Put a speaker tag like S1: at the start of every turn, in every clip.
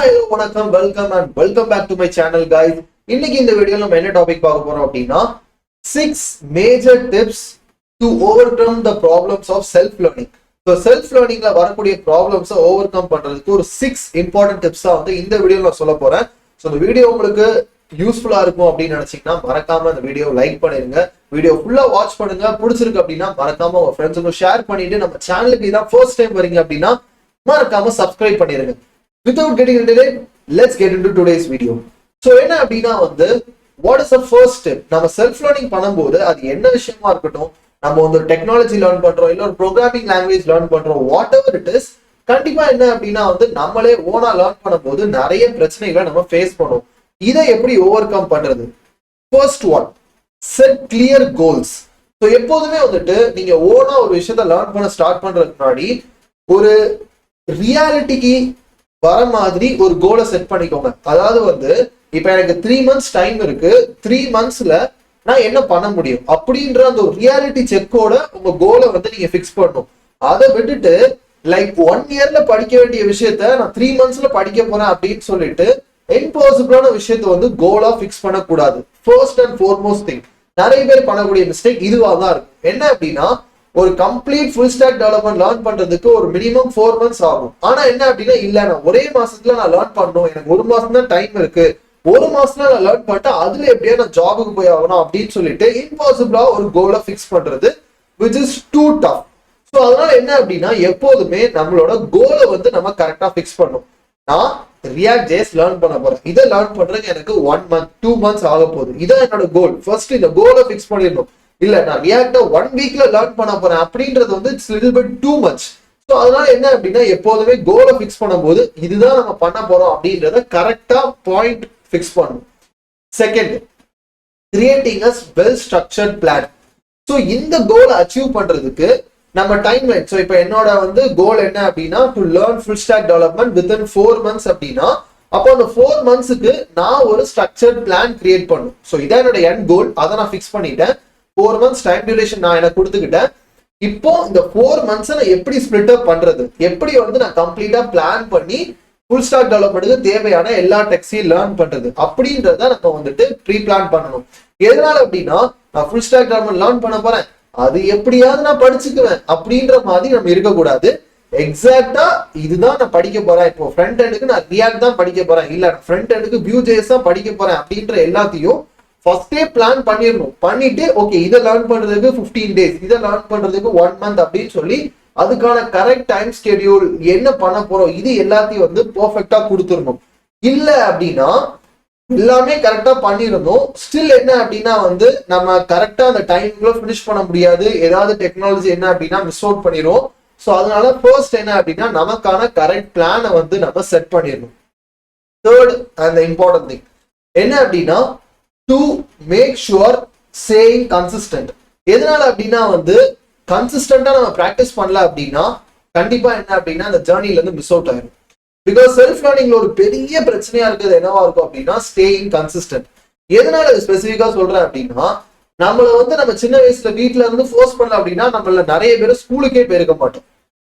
S1: Hi, hello, வணக்கம், welcome back to my channel, guys. இன்னைக்கு இந்த வீடியோல நம்ம என்ன டாபிக் பார்க்க போறோம் அப்படின்னா 6 major tips to overcome the problems of self learning. So self learningல வரக்கூடிய ப்ராப்ளம்ஸை ஓவர்கம் பண்றதுக்கு ஒரு 6 இம்பார்ட்டன்ட் டிப்ஸ் தான் வந்து இந்த வீடியோல நான் சொல்ல போறேன். ஸோ இந்த வீடியோ உங்களுக்கு யூஸ்ஃபுல்லா இருக்கும் அப்படின்னு நினைச்சீங்கன்னா மறக்காம இந்த வீடியோ லைக் பண்ணிருங்க. வீடியோ ஃபுல்லா வாட்ச் பண்ணுங்க. பிடிச்சிருக்கு அப்படின்னா மறக்காம உங்க ஃப்ரெண்ட்ஸுக்கு ஷேர் பண்ணிட்டு நம்ம சேனலுக்கு இதான் ஃபர்ஸ்ட் டைம் வரீங்க அப்படின்னா மறக்காம சப்ஸ்கிரைப் பண்ணிருங்க. Without getting into it, let's get into today's video. So என்ன அப்படின்னா வந்து what is the first step? நம்ம செல்ஃப் லேர்னிங் பண்ணும்போது அது என்ன விஷயமா இருக்கட்டும், நம்ம வந்து ஒரு டெக்னாலஜி லேர்ன் பண்றோம், இல்ல ஒரு ப்ரோக்ராமிங் லாங்குவேஜ் லேர்ன் பண்றோம், வாட் எவர் இட் இஸ், கண்டிப்பா என்ன அப்படின்னா வந்து நம்மளே ஓனா லேர்ன் பண்ணும்போது நிறைய பிரச்சனைகளை நம்ம ஃபேஸ் பண்ணுவோம். இதை எப்படி ஓவர் கம் பண்றது? First one, set clear goals. So எப்போதுமே வந்துட்டு நீங்க ஓனா ஒரு விஷயத்த லேர்ன் பண்ண ஸ்டார்ட் பண்றதுக்கு முன்னாடி ஒரு ரியாலிட்டிக்கு வர மாதிரி ஒரு கோலை செட் பண்ணிக்கோங்க. அதாவது வந்து இப்ப எனக்கு 3 months டைம் இருக்கு, 3 monthsல நான் என்ன பண்ண முடியும் அப்படின்ற அந்த ஒரு ரியாலிட்டி செக்கோட உங்க கோலை வந்து நீங்க பிக்ஸ் பண்ணணும். அதை விட்டுட்டு லைக் 1 yearல படிக்க வேண்டிய விஷயத்த நான் 3 monthsல படிக்க போறேன் அப்படின்னு சொல்லிட்டு இம்பாசிபிளான விஷயத்த வந்து கோலா பிக்ஸ் பண்ணக்கூடாது. ஃபர்ஸ்ட் அண்ட் ஃபார்மோஸ்ட் திங், நிறைய பேர் பண்ணக்கூடிய மிஸ்டேக் இதுவா தான் இருக்கும். என்ன அப்படின்னா ஒரு complete full stock development learn பண்றதுக்கு ஒரு மினிமம் 4 months ஆகும். ஆனா என்ன அப்படின்னா இல்ல, நான் ஒரே மாசத்துல நான் லேர்ன் பண்ணணும், எனக்கு 1 மாசம் தான் டைம் இருக்கு, 1 மாசத்துல நான் லேர்ன் பண்ணிட்டு அதுல எப்படியா நான் ஜாபுக்கு போய் ஆகணும் அப்படின்னு சொல்லிட்டு இம்பாசிபிளா ஒரு கோலை பிக்ஸ் பண்றது which is too tough. So அதனால என்ன அப்படின்னா எப்போதுமே நம்மளோட கோலை வந்து நம்ம கரெக்டா பிக்ஸ் பண்ணணும். நான் ரியாக்ட் ஜேஸ் லேர்ன் பண்ண போறேன், இதை லேர்ன் பண்றதுக்கு எனக்கு 1 month 2 months ஆக போகுது, இதான் என்னோட கோல். ஃபர்ஸ்ட் இந்த கோலை பிக்ஸ் பண்ணிடணும். இல்ல நான் ரியாக்ட 1 weekல லேர்ன் பண்ண போறேன் அப்படின்றது வந்து it's little bit too much. So அதனால என்ன அப்படின்னா எப்போதுமே கோலை பிக்ஸ் பண்ணும்போது இதுதான் நம்ம பண்ண போறோம் அப்படின்றத கரெக்டா பாயிண்ட் பிக்ஸ் பண்ணணும். Second, creating a well structured plan. So இந்த கோலை அச்சீவ் பண்றதுக்கு நம்ம டைம் லைன், ஸோ இப்போ என்னோட வந்து கோல் என்ன அப்படின்னா to learn full stock development within 4 months அப்படின்னா அப்போ அந்த 4 monthsக்கு நான் ஒரு ஸ்ட்ரக்சர்ட் பிளான் கிரியேட் பண்ணும். ஸோ இதான் என்னோட எண்ட் கோல், அதை நான் பிக்ஸ் பண்ணிட்டேன். 4 months டைம் டியூரேஷன் நான் எனக்கு கொடுத்துக்கிட்டேன். இப்போ இந்த 4 months நான் எப்படி ஸ்பிளிட் அப் பண்றது, எப்படி வந்து நான் கம்ப்ளீட்டா பிளான் பண்ணி ஃபுல் ஸ்டாக் டெவலப்மெண்ட்டுக்கு தேவையான எல்லா டெக்ஸையும் லேர்ன் பண்றது அப்படின்றத நம்ம வந்துட்டு ப்ரீ பிளான் பண்ணணும். எதனால அப்படின்னா நான் ஃபுல் ஸ்டாக் டெவலப்மெண்ட் லேர்ன் பண்ண போறேன், அது எப்படியாவது நான் படிச்சுக்குவேன் அப்படின்ற மாதிரி நம்ம இருக்கக்கூடாது. எக்ஸாக்டா இதுதான் நான் படிக்க போறேன், இப்போ ஃப்ரண்ட் எண்டுக்கு நான் ரியாக்ட் தான் படிக்க போறேன், இல்ல ஃப்ரண்ட் எண்டுக்கு வியூ.js தான் படிக்க போறேன் அப்படின்ற எல்லாத்தையும் ஃபர்ஸ்டே பிளான் பண்ணிடணும். பண்ணிட்டு ஓகே இதை லேர்ன் பண்றதுக்கு 15 days, இதை லேர்ன் பண்றதுக்கு 1 month அப்படின்னு சொல்லி அதுக்கான கரெக்ட் டைம் ஸ்கெடியூல் என்ன பண்ண போறோம் இது எல்லாத்தையும் வந்து பெர்ஃபெக்ட்டா கொடுத்துடணும். இல்ல அப்படின்னா எல்லாமே கரெக்டா பண்ணிருந்தோம், ஸ்டில் என்ன அப்படின்னா வந்து நம்ம கரெக்டா அந்த டைம்குள்ள ஃபினிஷ் பண்ண முடியாது, ஏதாவது டெக்னாலஜி என்ன அப்படின்னா மிஸ் அவுட் பண்ணிடுவோம். ஸோ அதனால ஃபர்ஸ்ட் என்ன அப்படின்னா நமக்கான கரெக்ட் பிளானை வந்து நம்ம செட் பண்ணிடணும். தேர்ட் அண்ட் இம்பார்ட்டன்ட் திங் என்ன அப்படின்னா to make sure saying consistent. எதனால அப்படின்னா வந்து கன்சிஸ்டன்டா நம்ம பிராக்டிஸ் பண்ணல அப்படின்னா கண்டிப்பா என்ன அப்படின்னா அந்த ஜேர்னில இருந்து மிஸ் அவுட் ஆயிடும். பிகாஸ் செல்ஃப் லேர்னிங்ல ஒரு பெரிய பிரச்சனையா இருக்கிறது என்னவா இருக்கும் அப்படின்னா ஸ்டேயிங் கன்சிஸ்டன்ட். எதனால இது ஸ்பெசிஃபிக்கா சொல்றேன் அப்படின்னா நம்மள வந்து நம்ம சின்ன வயசுல வீட்டுல இருந்து ஃபோர்ஸ் பண்ணல அப்படின்னா நம்மள நிறைய பேர் ஸ்கூலுக்கே போயிருக்க மாட்டோம்.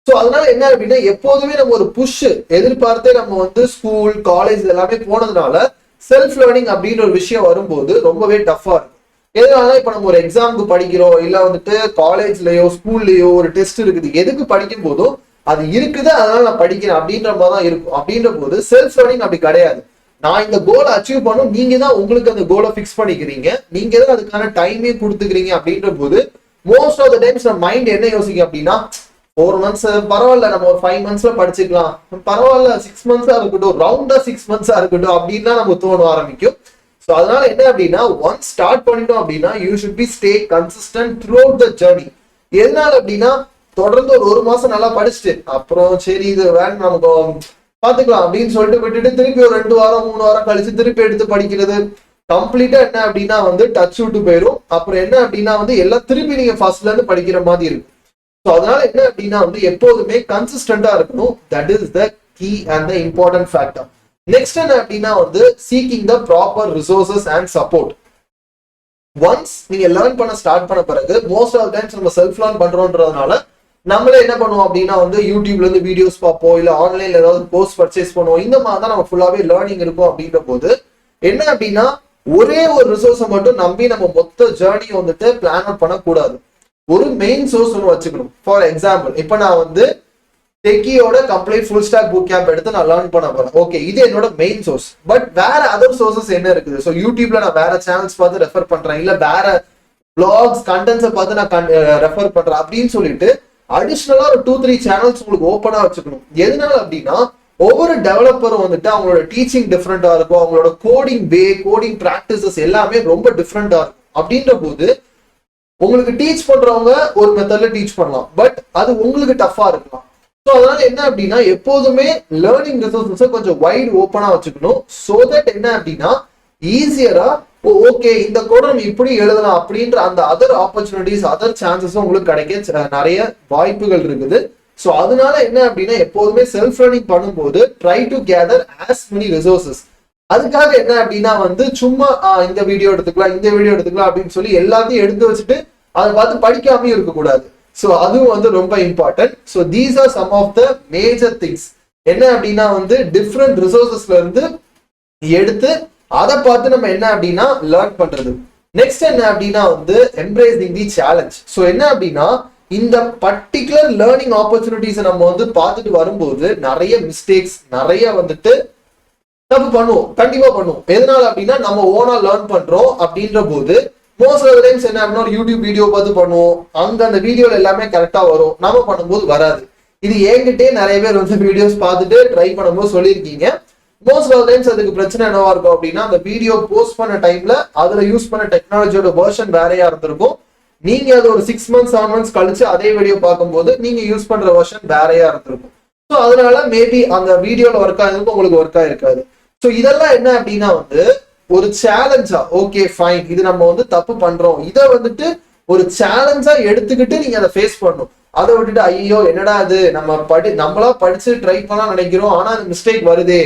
S1: ஸோ அதனால என்ன அப்படின்னா எப்போதுமே நம்ம ஒரு புஷ் எதிர்பார்த்தே நம்ம வந்து ஸ்கூல் காலேஜ் எல்லாமே போனதுனால செல்ஃப் லேர்னிங் அப்படின்ற ஒரு விஷயம் வரும்போது ரொம்பவே டஃபா இருக்கும். எதனால இப்ப நம்ம ஒரு எக்ஸாமுக்கு படிக்கிறோம், இல்ல வந்துட்டு காலேஜ்லயோ ஸ்கூல்லயோ ஒரு டெஸ்ட் இருக்குது, எதுக்கு படிக்கும் போதும் அது இருக்குது அதனால நான் படிக்கிறேன் அப்படின்ற மாதிரி தான் இருக்கும். அப்படின்ற போது செல்ஃப் லேர்னிங் அப்படி கிடையாது. நான் இந்த கோலை அச்சீவ் பண்ணும், நீங்க தான் உங்களுக்கு அந்த கோலை பிக்ஸ் பண்ணிக்கிறீங்க, நீங்க தான் அதுக்கான டைமே கொடுத்துக்கிறீங்க. அப்படின்ற போது மோஸ்ட் ஆஃப் த டைம்ஸ் நம்ம மைண்ட் என்ன யோசிக்கும் அப்படின்னா 4 months பரவாயில்ல, நம்ம ஒரு 5 monthsல படிச்சுக்கலாம், பரவாயில்ல 6 months இருக்கட்டும், ரவுண்டா 6 months இருக்கட்டும் அப்படின்னு நம்ம தோண ஆரம்பிக்கும். ஸோ அதனால என்ன அப்படின்னா ஒன்ஸ் ஸ்டார்ட் பண்ணிட்டோம் அப்படின்னா you should be stay consistent through out the journey. எதனால அப்படின்னா தொடர்ந்து ஒரு மாசம் நல்லா படிச்சுட்டு அப்புறம் சரி இது வேணும் நமக்கு பாத்துக்கலாம் அப்படின்னு சொல்லிட்டு விட்டுட்டு திருப்பி ஒரு 2 வாரம் 3 வாரம் கழிச்சு திருப்பி எடுத்து படிக்கிறது கம்ப்ளீட்டா என்ன அப்படின்னா வந்து டச் விட்டு போயிடும். அப்புறம் என்ன அப்படின்னா வந்து எல்லாம் திருப்பி நீங்க ஃபர்ஸ்ட்ல இருந்து படிக்கிற மாதிரி இருக்கும். ஸோ அதனால என்ன அப்படின்னா வந்து எப்போதுமே கன்சிஸ்டன்டா இருக்கணும். That is the key and the important factor. Next என்ன அப்படின்னா வந்து seeking the proper resources and support. Once நீங்க லேர்ன் பண்ண ஸ்டார்ட் பண்ண பிறகு மோஸ்ட் ஆஃப் டைம்ஸ் நம்ம செல்ஃப் லேர்ன் பண்றோம்ன்றதுனால நம்மளே என்ன பண்ணுவோம் அப்படின்னா வந்து யூடியூப்ல இருந்து வீடியோஸ் பார்ப்போம், இல்ல ஆன்லைன்ல ஏதாவது கோர்ஸ் பர்ச்சேஸ் பண்ணுவோம். இந்த மாதிரி தான் நம்ம ஃபுல்லாவே லேர்னிங் இருக்கும். அப்படின்ற போது என்ன அப்படின்னா ஒரே ஒரு ரிசோர்ஸை மட்டும் நம்பி நம்ம மொத்த ஜேர்னியை வந்துட்டு பிளான் அவுட் பண்ணக்கூடாது. ஒரு மெயின் சோர்ஸ் ஒன்று வச்சுக்கணும். ஃபார் எக்ஸாம்பிள், இப்போ நான் வந்து டெக்கியோட complete full stack book camp எடுத்து நான் லேர்ன் பண்ண போறேன். ஓகே, இது என்னோட மெயின் சோர்ஸ். பட் வேற அதர் சோர்சஸ் என்ன இருக்குது? ஸோ யூடியூப்ல நான் வேற சேனல்ஸ் பார்த்து ரெஃபர் பண்றேன், இல்ல வேற பிளாக்ஸ் கண்டென்ட்ஸை பார்த்து நான் ரெஃபர் பண்றேன் அப்படின்னு சொல்லிட்டு அடிஷனலா ஒரு 2-3 சேனல்ஸ் உங்களுக்கு ஓப்பனா வச்சுக்கணும். எதனால அப்படின்னா ஒவ்வொரு டெவலப்பரும் வந்துட்டு அவங்களோட டீச்சிங் டிஃப்ரெண்டா இருக்கும், அவங்களோட கோடிங் கோடிங் பிராக்டிசஸ் எல்லாமே ரொம்ப டிஃப்ரெண்டா இருக்கும். அப்படின்ற போது உங்களுக்கு டீச் பண்றவங்க ஒரு மெத்தட்ல டீச் பண்ணலாம், பட் அது உங்களுக்கு டஃபா இருக்கலாம். ஸோ அதனால என்ன அப்படின்னா எப்போதுமே லேர்னிங் ரிசோர்ஸஸை கொஞ்சம் வைட் ஓப்பனா வச்சுக்கணும். ஸோ தட் என்ன அப்படின்னா ஈஸியரா ஓகே இந்த கோட நம்ம இப்படி எழுதலாம் அப்படின்ற அந்த அதர் ஆப்பர்ச்சுனிட்டிஸ், அதர் சான்சஸும் உங்களுக்கு கிடைக்க நிறைய வாய்ப்புகள் இருக்குது. ஸோ அதனால என்ன அப்படின்னா எப்போதுமே செல்ஃப் லேர்னிங் பண்ணும்போது try to gather as many resources. அதுக்காக என்ன அப்படின்னா வந்து சும்மா இந்த வீடியோ எடுத்துக்கலாம், இந்த வீடியோ எடுத்துக்கலாம் அப்படின்னு சொல்லி எல்லாத்தையும் எடுத்து வச்சுட்டு அதை பார்த்து படிக்காமயும் இருக்கக்கூடாது. ஸோ அதுவும் வந்து ரொம்ப important. So these are some of the major things. என்ன அப்படின்னா வந்து டிஃப்ரெண்ட் ரிசோர்சஸ்ல இருந்து எடுத்து அதை பார்த்து நம்ம என்ன அப்படின்னா லேர்ன் பண்றது. நெக்ஸ்ட் என்ன அப்படின்னா வந்து எம்ப்ரேசிங் தி சேலஞ்ச். ஸோ என்ன அப்படின்னா இந்த பர்டிகுலர் லேர்னிங் ஆப்பர்ச்சுனிட்டிஸை நம்ம வந்து பார்த்துட்டு வரும்போது நிறைய மிஸ்டேக்ஸ், நிறைய வந்துட்டு தப்பு பண்ணுவோம், கண்டிப்பா பண்ணுவோம். எதனால அப்படின்னா நம்ம ஓனா லேர்ன் பண்றோம். அப்படின்ற போது மோஸ்ட் ஆஃப் த டைம்ஸ் என்ன அப்படின்னா ஒரு யூடியூப் வீடியோ பார்த்து பண்ணுவோம், அங்க அந்த வீடியோல எல்லாமே கரெக்டா வரும், நம்ம பண்ணும்போது வராது. இது என்கிட்டே நிறைய பேர் வந்து வீடியோஸ் பார்த்துட்டு ட்ரை பண்ணும்போது சொல்லியிருக்கீங்க. மோஸ்ட் ஆஃப் டைம்ஸ் அதுக்கு பிரச்சனை என்னவா இருக்கும் அப்படின்னா அந்த வீடியோ போஸ்ட் பண்ண டைம்ல அதுல யூஸ் பண்ண டெக்னாலஜியோட வெர்ஷன் வேறையா இருந்திருக்கும். நீங்க அது ஒரு 6 months 7 months கழிச்சு அதே வீடியோ பார்க்கும்போது நீங்க யூஸ் பண்ற வெர்ஷன் வேறையா இருந்திருக்கும். ஸோ அதனால மேபி அந்த வீடியோல ஒர்க் ஆயிருக்கும், உங்களுக்கு ஒர்க் ஆயிருக்காது. ஸோ இதெல்லாம் என்ன அப்படின்னா வந்து ஒரு சேலஞ்சா, ஓகே ஃபைன் இது நம்ம வந்து தப்பு பண்றோம், இதை வந்துட்டு ஒரு சேலஞ்சா எடுத்துக்கிட்டு நீங்க அதை ஃபேஸ் பண்ணணும். அதை விட்டுட்டு ஐயோ என்னடா அது நம்மளா படிச்சு ட்ரை பண்ண நினைக்கிறோம், ஆனா அந்த மிஸ்டேக் வருதே,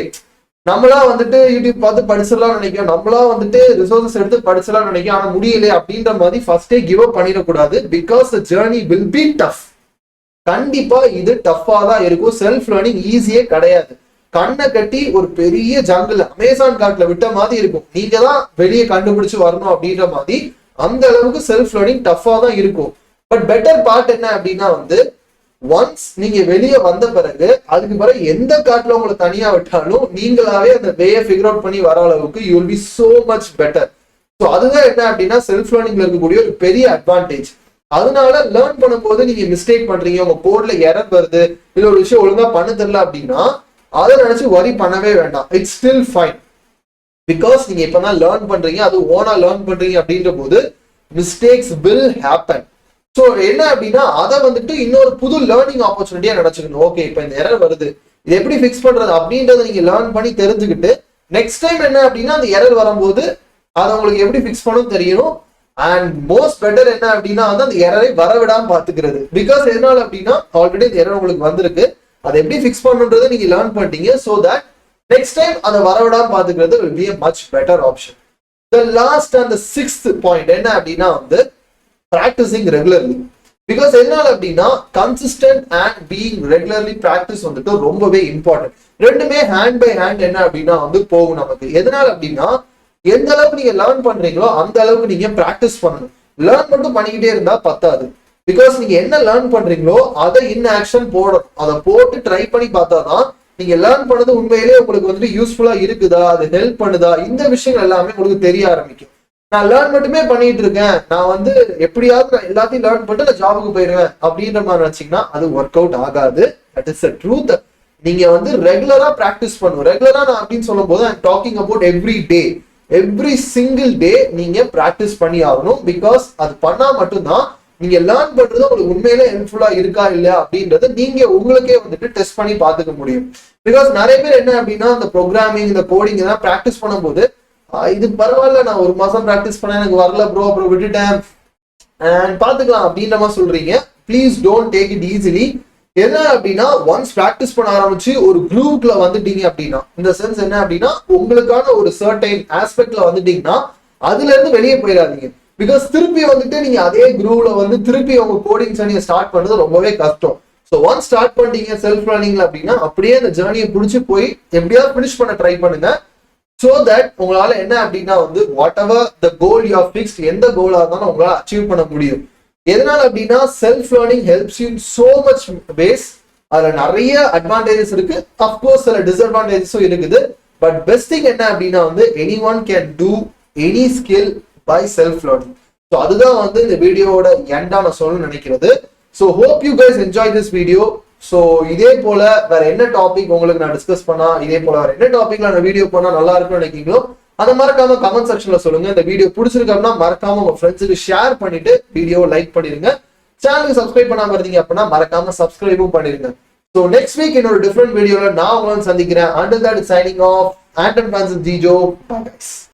S1: நம்மளா வந்துட்டு யூடியூப் பார்த்து படிச்சிடலாம் நினைக்கிறோம், நம்மளா வந்துட்டு ரிசோர்சஸ் எடுத்து படிச்சிடலாம் நினைக்கிறோம், ஆனா முடியல அப்படின்ற மாதிரி ஃபர்ஸ்டே கிவ் அப் பண்ணிடக்கூடாது. Because the journey will be tough. கண்டிப்பா இது டஃபா தான் இருக்கும். செல்ஃப் லேர்னிங் ஈஸியே கிடையாது. கண்ணை கட்டி ஒரு பெரிய ஜங்கிள் அமேசான் காட்டுல விட்ட மாதிரி இருக்கும், நீங்க தான் வெளியே கண்டுபிடிச்சு வரணும் அப்படின்ற மாதிரி. அந்த அளவுக்கு செல்ஃப் லேர்னிங் டஃபா தான் இருக்கும். பட் பெட்டர் பார்ட் என்ன அப்படின்னா வந்து ஒன்ஸ் நீங்க வெளியே வந்த பிறகு அதுக்கு பிறகு எந்த காட்டுல உங்களை தனியா விட்டாலும் நீங்களாவே அந்த வேயை ஃபிகர் அவுட் பண்ணி வர அளவுக்கு you will be so much better. So அதுதான் என்ன அப்படின்னா செல்ஃப் லேர்னிங்ல இருக்கக்கூடிய ஒரு பெரிய அட்வான்டேஜ். அதனால லேர்ன் பண்ணும்போது நீங்க மிஸ்டேக் பண்றீங்க, உங்க கோட்ல எரர் வருது, இல்ல ஒரு விஷயம் ஒழுங்கா பண்ண தெரியல அப்படின்னா அதை நினைச்சு வரி பண்ணவே வேண்டாம். It's still fine. பிகாஸ் நீங்க இப்பதான் லேர்ன் பண்றீங்க, அது ஓனா லேர்ன் பண்றீங்க அப்படின்ற போது மிஸ்டேக்ஸ் வில் ஹேப்பன். ஸோ என்ன அப்படின்னா அதை வந்துட்டு இன்னொரு புது லேர்னிங் ஆப்பர்ச்சுனிட்டியா நினைச்சுக்கணும். ஓகே இப்போ இந்த எரர் வருது, இது எப்படி ஃபிக்ஸ் பண்றது அப்படின்றத நீங்க லேர்ன் பண்ணி தெரிஞ்சுக்கிட்டு நெக்ஸ்ட் டைம் என்ன அப்படின்னா அந்த எரர் வரும்போது அதை உங்களுக்கு எப்படி ஃபிக்ஸ் பண்ணணும் தெரியணும். அண்ட் மோஸ்ட் பெட்டர் என்ன அப்படின்னா வந்து அந்த எரரை வரவிடாம பாத்துக்கிறது. பிகாஸ் எதனால அப்படின்னா ஆல்ரெடி இந்த எரர் உங்களுக்கு வந்திருக்கு, அதை எப்படி ஃபிக்ஸ் பண்ணுன்றதை நீங்க லேர்ன் பண்ணிட்டீங்க. ஸோ தட் நெக்ஸ்ட் டைம் அதை வரவிடாம பாத்துக்கிறது will be a much better option. The last and the 6th point என்ன அப்படின்னா வந்து practicing regularly. Because எதனால அப்படின்னா consistent and being regularly practice வந்துட்டு ரொம்பவே இம்பார்ட்டன்ட். ரெண்டுமே ஹேண்ட் பை ஹேண்ட் என்ன அப்படின்னா வந்து போகும் நமக்கு. எதனால அப்படின்னா எந்த அளவுக்கு நீங்க லேர்ன் பண்றீங்களோ அந்த அளவுக்கு நீங்க பிராக்டிஸ் பண்ணணும். லேர்ன் மட்டும் பண்ணிக்கிட்டே இருந்தா பத்தாது. பிகாஸ் நீங்க என்ன லேர்ன் பண்றீங்களோ அதை இன் ஆக்ஷன் போடணும். அதை போட்டு ட்ரை பண்ணி பார்த்தாதான் நீங்க லேர்ன் பண்ணது உண்மையிலேயே உங்களுக்கு வந்துட்டு யூஸ்ஃபுல்லா இருக்குதா, அது ஹெல்ப் பண்ணுதா, இந்த விஷயங்கள் எல்லாமே உங்களுக்கு தெரிய ஆரம்பிக்கும். நான் லேர்ன் மட்டுமே பண்ணிட்டு இருக்கேன், நான் வந்து எப்படியாவது நான் எல்லாத்தையும் லேர்ன் பண்ணிட்டு நான் ஜாபுக்கு போயிருவேன் அப்படின்ற மாதிரி நினைச்சீங்கன்னா அது ஒர்க் அவுட் ஆகாது. That is the truth. நீங்க வந்து ரெகுலரா பிராக்டிஸ் பண்ணணும். ரெகுலரா நான் அப்படின்னு சொல்லும் போது I'm talking about every day, every single day நீங்க பிராக்டிஸ் பண்ணி ஆகணும். பிகாஸ் அது பண்ணா மட்டும்தான் நீங்க லேர்ன் பண்றது உங்களுக்கு உண்மையில ஹெல்ப்ஃபுல்லா இருக்கா இல்லையா அப்படின்றத நீங்க உங்களுக்கே வந்துட்டு டெஸ்ட் பண்ணி பார்த்துக்க முடியும். பிகாஸ் நிறைய பேர் என்ன அப்படின்னா இந்த ப்ரோக்ராமிங் இந்த கோடிங் எல்லாம் பிராக்டிஸ் பண்ணும்போது இது பரவாயில்ல, நான் 1 மாசம் பிராக்டிஸ் பண்ண எனக்கு வரல ப்ரோ, அப்புறம் விட்டுட்டேன் அண்ட் பாத்துக்கலாம் அப்படின்ற மாதிரி சொல்றீங்க. Please don't take it easily. என்ன அப்படின்னா ஒன்ஸ் பிராக்டிஸ் பண்ண ஆரம்பிச்சு ஒரு குரூப்ல வந்துட்டீங்க அப்படின்னா, இந்த சென்ஸ் என்ன அப்படின்னா உங்களுக்கான ஒரு சர்டைன் ஆஸ்பெக்ட்ல வந்துட்டீங்கன்னா அதுல இருந்து வெளியே போயிடாதீங்க. பிகாஸ் திருப்பி வந்துட்டு நீங்க அதே குரூவ்ல வந்து திருப்பி உங்க கோடிங்ஸ் நீங்க ஸ்டார்ட் பண்றது ரொம்பவே கஷ்டம். ஸோ ஒன் ஸ்டார்ட் பண்ணிட்டீங்க செல்ஃப் லேர்னிங்ல அப்படின்னா அப்படியே அந்த ஜேர்னியை பிடிச்சி போய் எப்படியாவது ஃபினிஷ் பண்ண ட்ரை பண்ணுங்க. ஸோ தட் உங்களால என்ன அப்படின்னா வந்து whatever the goal you are fixed, எந்த கோலா இருந்தாலும் உங்களால அச்சீவ் பண்ண முடியும். எதனால அப்படின்னா self learning helps you so much pace. அதுல நிறைய அட்வான்டேஜஸ் இருக்கு, அப்கோர்ஸ் சில டிஸ்அட்வான்டேஜஸும் இருக்குது. பட் பெஸ்ட் திங் என்ன அப்படின்னா வந்து anyone can do any skill by self learning. So அதுதான் வந்து இந்த வீடியோவோட எண்டா நான் சொல்லணும்னு நினைக்கிறது. So hope you guys enjoy this video. So இதே போல வேற என்ன டாபிக் உங்களுக்கு நான் டிஸ்கஸ் பண்ணா, இதே போல வேற என்ன டாபிக்ல நான் வீடியோ பண்ணா நல்லா இருக்கும்னு நினைக்கிறீங்களோ அதை மறக்காம கமெண்ட் செக்ஷன்ல சொல்லுங்க. இந்த வீடியோ பிடிச்சிருக்கோம்னா மறக்காம உங்க ஃப்ரெண்ட்ஸுக்கு ஷேர் பண்ணிட்டு வீடியோவை லைக் பண்ணிருங்க. சேனலுக்கு சப்ஸ்கிரைப் பண்ணாம இருந்தீங்க அப்படின்னா மறக்காம சப்ஸ்கிரைபும் பண்ணிருங்க. ஸோ நெக்ஸ்ட் வீக் இன்னொரு டிஃப்ரெண்ட் வீடியோல நான் உங்களை சந்திக்கிறேன். Until that, signing off. Anton Francis Gijo. Bye guys.